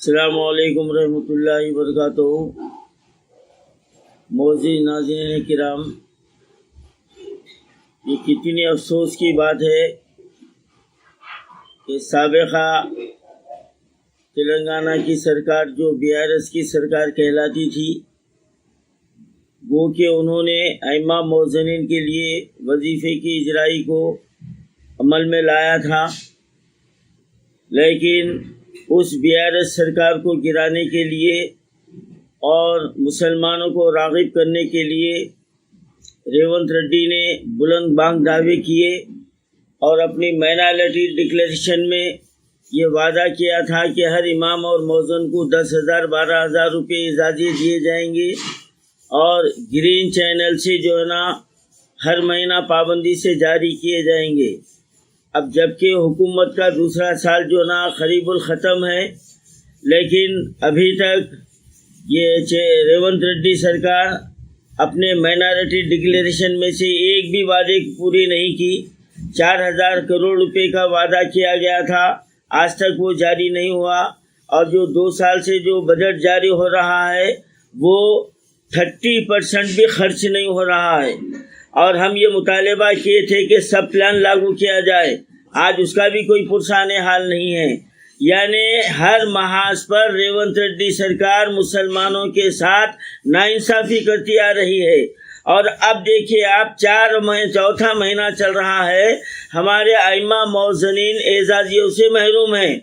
अस्सलामु अलैकुम रहमतुल्लाहि वबरकातुहू। मोअज़्ज़िज़ नाज़रीन किराम, ये कितनी अफसोस की बात है कि साबिक़ा तेलंगाना की सरकार जो BRS की सरकार कहलाती थी, वो कि उन्होंने अइम्मा मुअज़्ज़िनीन के लिए वजीफ़े की इजराई को अमल में लाया था, लेकिन उस BRS सरकार को गिराने के लिए और मुसलमानों को राग़िब करने के लिए रेवंत रेड्डी ने बुलंद बांग दावे किए और अपनी माइनॉरिटी डिक्लेरेशन में ये वादा किया था कि हर इमाम और मौज़न को 10,000 12,000 रुपये इजाज़े दिए जाएंगे और ग्रीन चैनल से जो है ना हर महीना पाबंदी से जारी किए जाएंगे। अब जबकि हुकूमत का दूसरा साल जो ना करीबुल ख़त्म है, लेकिन अभी तक ये रेवंत रेड्डी सरकार अपने माइनॉरिटी डिक्लेरेशन में से एक भी वादे पूरी नहीं की। 4,000 करोड़ रुपए का वादा किया गया था, आज तक वो जारी नहीं हुआ। और जो 2 साल से जो बजट जारी हो रहा है वो 30% भी खर्च नहीं हो रहा है। और हम ये मुतालबा किए थे कि सब प्लान लागू किया जाए, आज उसका भी कोई पुरसाने हाल नहीं है। यानी हर महाज पर रेवंत रेड्डी सरकार मुसलमानों के साथ नाइंसाफ़ी करती आ रही है। और अब देखिए आप, चौथा महीना चल रहा है, हमारे अइम्मा मुअज़्ज़िनीन एजाज़ियों से महरूम हैं।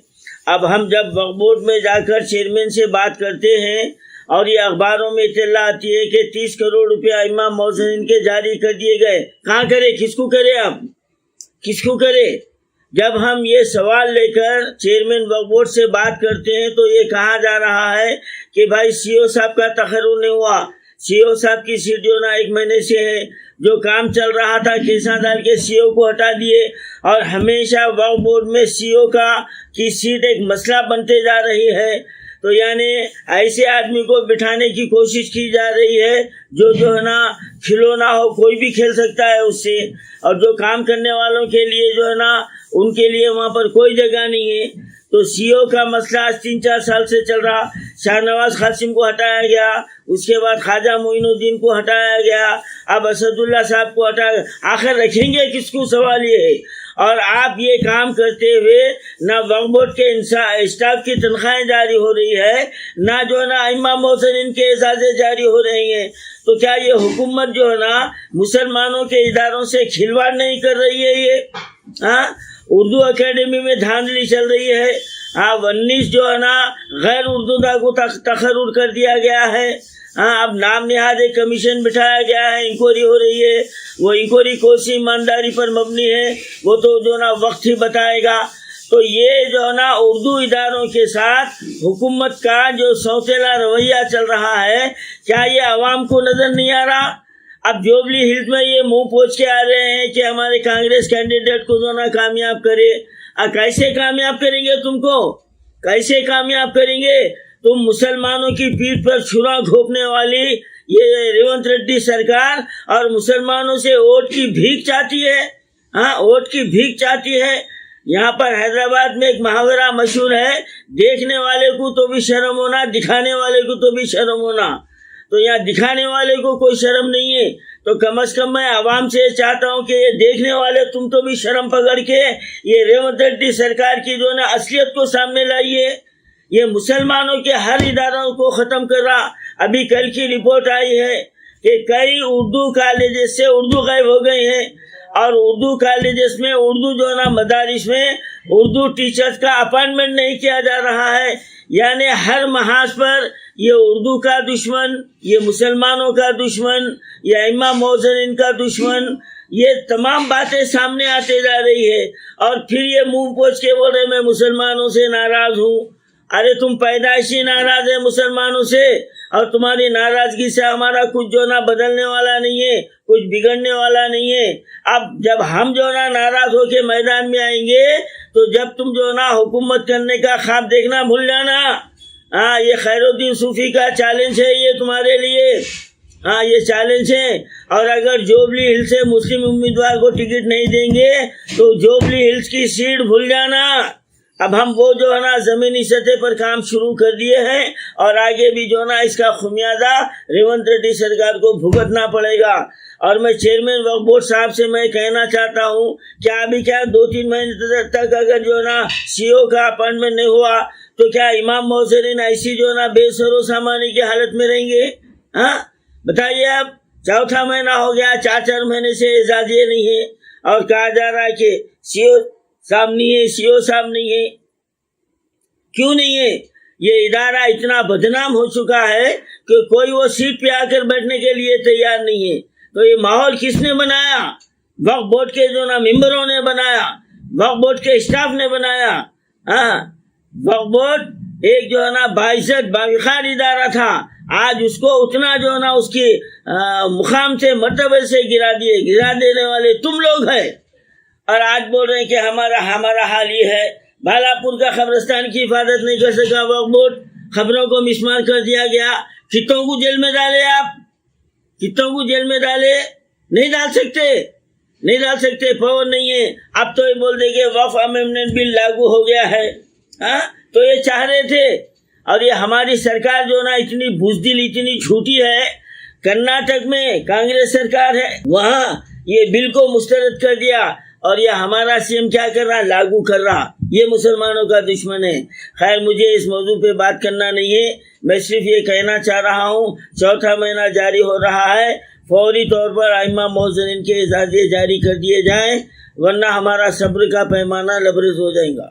अब हम जब वक्फ बोर्ड में जाकर चेयरमैन से बात करते हैं और ये अखबारों में इत्तला आती है कि 30 करोड़ रुपये अइम्मा मुअज़्ज़िनीन के जारी कर दिए गए, कहाँ करे, किसको करे, आप किसको करे? जब हम ये सवाल लेकर चेयरमैन वक्फ बोर्ड से बात करते हैं तो ये कहा जा रहा है कि भाई CO साहब का तखर्रुर नहीं हुआ, CO साहब की सीट जो ना 1 महीने से है, जो काम चल रहा था केसा डाल के CO को हटा दिए और हमेशा वक्फ बोर्ड में CO की सीट एक मसला बनते जा रही है। तो यानी ऐसे आदमी को बिठाने की कोशिश की जा रही है जो है ना खिलौना हो, कोई भी खेल सकता है उससे, और जो काम करने वालों के लिए जो है ना उनके लिए वहाँ पर कोई जगह नहीं है। तो CO का मसला आज 3-4 साल से चल रहा। शाहनवाज कासिम को हटाया गया, उसके बाद ख्वाजा मोइनुद्दीन को हटाया गया, अब असदुल्ला साहब को हटाया, आखिर रखेंगे किसको? सवाल ये है। और आप ये काम करते हुए ना वक्फ बोर्ड के स्टाफ की तनख्वाहें जारी हो रही है, ना जो है ना अइम्मा मुअज़्ज़िनीन के इजाज़े जारी हो रही हैं। तो क्या ये हुकूमत जो है ना मुसलमानों के इदारों से खिलवाड़ नहीं कर रही है? ये उर्दू एकेडमी में धांधली चल रही है। 19 जो है ना गैर उर्दूदा को तखर्रुर कर दिया गया है। अब नाम निहाद एक कमीशन बिठाया गया है, इंक्वायरी हो रही है। वो इंक्वायरी कौन सी ईमानदारी पर मबनी है वो तो जो ना वक्त ही बताएगा। तो ये जो ना उर्दू इदारों के साथ हुकूमत का जो सौतेला रवैया चल रहा है, क्या ये अवाम को नज़र नहीं आ रहा? अब जुबली हिल्स में ये मुंह पोंछ के आ रहे हैं कि हमारे कांग्रेस कैंडिडेट को जो ना कामयाब करे। कैसे कामयाब करेंगे? तुमको कैसे कामयाब करेंगे? तुम मुसलमानों की पीठ पर छुरा घोंपने वाली ये रेवंत रेड्डी सरकार और मुसलमानों से वोट की भीख चाहती है। वोट की भीख चाहती है। यहाँ पर हैदराबाद में एक मुहावरा मशहूर है, देखने वाले को तो भी शर्म होना, दिखाने वाले को तो भी शर्म होना। तो यहाँ दिखाने वाले को कोई शर्म नहीं है, तो कम से कम मैं आवाम से चाहता हूँ कि ये देखने वाले तुम तो भी शर्म पकड़ के ये रेवंत रेड्डी सरकार की जो ना असलियत को सामने लाइए। ये मुसलमानों के हर इदारों को ख़त्म कर रहा। अभी कल की रिपोर्ट आई है कि कई उर्दू कॉलेजेस से उर्दू गायब हो गई है और उर्दू कॉलेजेस में उर्दू जो ना मदारिस में उर्दू टीचर्स का अपॉइंटमेंट नहीं किया जा रहा है। यानी हर महाज पर ये उर्दू का दुश्मन, ये मुसलमानों का दुश्मन, ये अइम्मा मुअज़्ज़िनीन का दुश्मन, ये तमाम बातें सामने आते जा रही है। और फिर ये मुंह पोंछ के बोल रहे मैं मुसलमानों से नाराज़ हूँ। अरे तुम पैदाइशी नाराज़ है मुसलमानों से, और तुम्हारी नाराज़गी से हमारा कुछ जो ना बदलने वाला नहीं है, कुछ बिगड़ने वाला नहीं है। अब जब हम जो ना नाराज़ होके मैदान में आएंगे तो जब तुम जो ना हुकूमत करने का ख्वाब देखना भूल जाना। ये खैरुद्दीन सूफी का चैलेंज है ये तुम्हारे लिए। ये चैलेंज है। और अगर जुबली हिल्स से मुस्लिम उम्मीदवार को टिकट नहीं देंगे तो जुबली हिल्स की सीट भूल जाना। اب ہم وہ جو ہے نا زمینی سطح پر کام شروع کر دیے ہیں اور آگے بھی جو ہے نا اس کا خمیازہ ریونت ریڈی سرکار کو بھگتنا پڑے گا. اور میں چیئرمین وقف بورڈ صاحب سے میں کہنا چاہتا ہوں کہ ابھی کیا 2-3 مہینے تک اگر جو ہے نا سی او کا اپائنٹمنٹ نہیں ہوا تو کیا امام محسرین ایسی جو ہے نا بے سر و سامانی کی حالت میں رہیں گے؟ ہاں بتائیے. اب چوتھا مہینہ ہو گیا، 4 مہینے سے اعزازیے نہیں ہے اور کہا جا رہا ہے کہ سی او صاحب نہیں ہے، سی او صاحب نہیں ہے. کیوں نہیں ہے؟ یہ ادارہ اتنا بدنام ہو چکا ہے کہ کوئی وہ سیٹ پہ آ کر بیٹھنے کے لیے تیار نہیں ہے. تو یہ ماحول کس نے بنایا؟ وقف بورڈ کے جو نا ممبروں نے بنایا، وقف بورڈ کے اسٹاف نے بنایا. ہاں وقف بورڈ ایک جو ہے نا باعزت باوقار ادارہ تھا، آج اس کو اتنا جو ہے نا اس کی مقام سے مرتبے سے گرا دینے والے تم لوگ ہیں. اور آج بول رہے ہیں کہ ہمارا حال یہ ہے. بھالا پور کا قبرستان کی حفاظت نہیں کر سکا وقف بورڈ، خبروں کو مسمار کر دیا گیا. کتوں کو جیل میں ڈالے؟ آپ کتوں کو جیل میں ڈالے؟ نہیں ڈال سکتے، پاور نہیں ہے. اب تو یہ بول دے کہ وقف امendment بل لاگو ہو گیا ہے. ہاں تو یہ چاہ رہے تھے. اور یہ ہماری سرکار جو نا اتنی بزدل اتنی جھوٹی ہے. کرناٹک میں کانگریس سرکار ہے، وہاں یہ بل کو مسترد کر دیا اور یہ ہمارا سی ایم کیا کر رہا؟ لاگو کر رہا. یہ مسلمانوں کا دشمن ہے. خیر مجھے اس موضوع پہ بات کرنا نہیں ہے، میں صرف یہ کہنا چاہ رہا ہوں چوتھا مہینہ جاری ہو رہا ہے، فوری طور پر ائمہ معززین کے اعزازیے جاری کر دیے جائیں ورنہ ہمارا صبر کا پیمانہ لبریز ہو جائے گا.